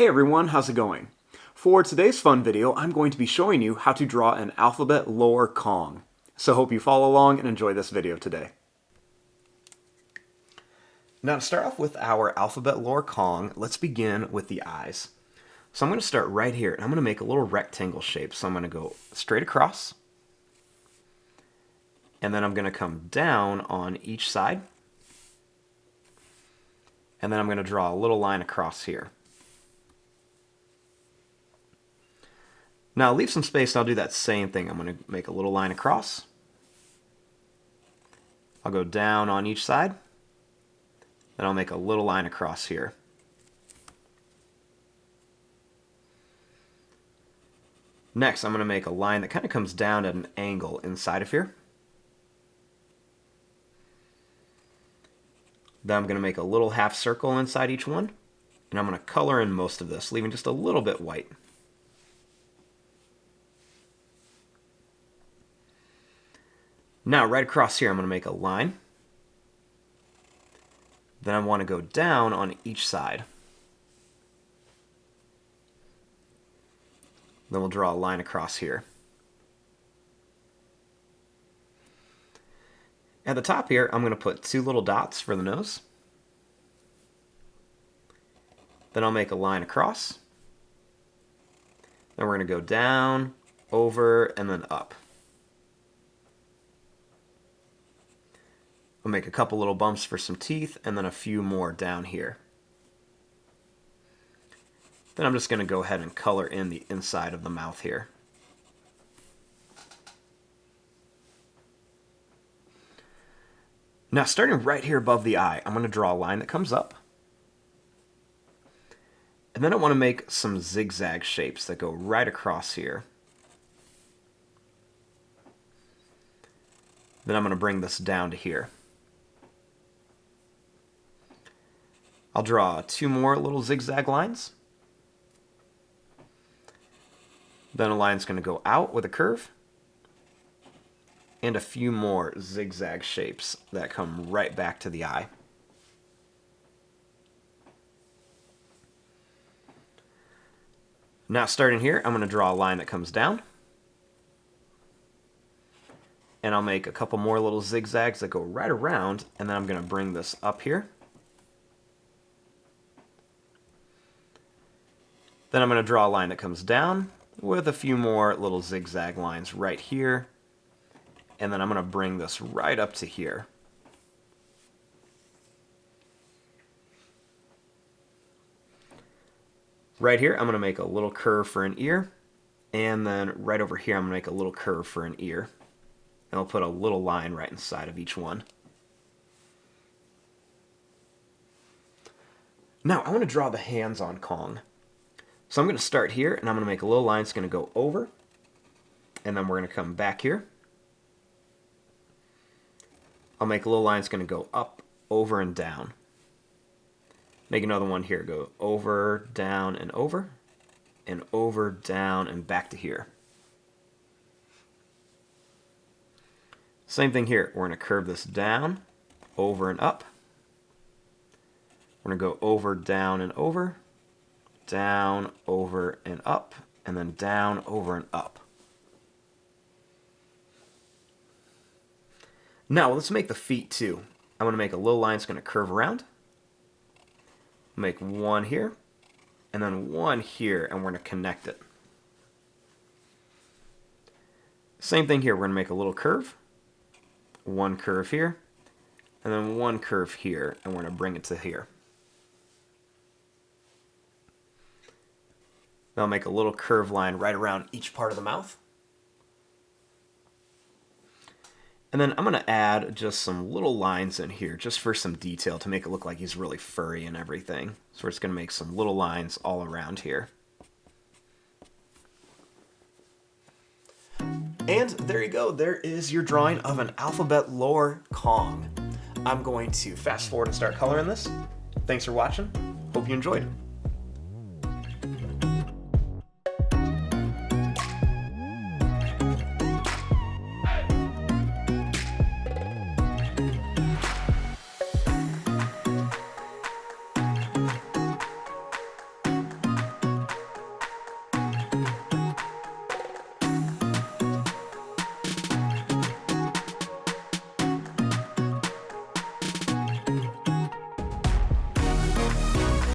Hey everyone, how's it going? For today's fun video, I'm going to be showing you how to draw an alphabet lore Kong. So hope you follow along and enjoy this video today. Now to start off with our alphabet lore Kong, let's begin with the eyes. So I'm going to start right here and I'm going to make a little rectangle shape. So I'm going to go straight across and then I'm going to come down on each side and then I'm going to draw a little line across here. Now I'll leave some space and I'll do that same thing. I'm going to make a little line across. I'll go down on each side. Then I'll make a little line across here. Next, I'm going to make a line that kind of comes down at an angle inside of here. Then I'm going to make a little half circle inside each one. And I'm going to color in most of this, leaving just a little bit white. Now, right across here, I'm going to make a line. Then I want to go down on each side. Then we'll draw a line across here. At the top here, I'm going to put two little dots for the nose. Then I'll make a line across. Then we're going to go down, over, and then up. We'll make a couple little bumps for some teeth, and then a few more down here. Then I'm just going to go ahead and color in the inside of the mouth here. Now, starting right here above the eye, I'm going to draw a line that comes up. And then I want to make some zigzag shapes that go right across here. Then I'm going to bring this down to here. I'll draw two more little zigzag lines. Then a line's going to go out with a curve. And a few more zigzag shapes that come right back to the eye. Now starting here, I'm going to draw a line that comes down. And I'll make a couple more little zigzags that go right around, and then I'm going to bring this up here. Then I'm going to draw a line that comes down with a few more little zigzag lines right here. And then I'm going to bring this right up to here. Right here, I'm going to make a little curve for an ear. And then right over here, I'm going to make a little curve for an ear. And I'll put a little line right inside of each one. Now, I want to draw the hands on Kong. So I'm going to start here, and I'm going to make a little line that's going to go over. And then we're going to come back here. I'll make a little line that's going to go up, over, and down. Make another one here. Go over, down, and over, down, and back to here. Same thing here. We're going to curve this down, over, and up. We're going to go over, down, and over, down, over, and up, and then down, over, and up. Now, let's make the feet too. I'm going to make a little line that's going to curve around. Make one here, and then one here, and we're going to connect it. Same thing here. We're going to make a little curve. One curve here, and then one curve here, and we're going to bring it to here. Now I'll make a little curved line right around each part of the mouth. And then I'm going to add just some little lines in here just for some detail to make it look like he's really furry and everything. So we're just going to make some little lines all around here. And there you go. There is your drawing of an alphabet lore Kong. I'm going to fast forward and start coloring this. Thanks for watching. Hope you enjoyed.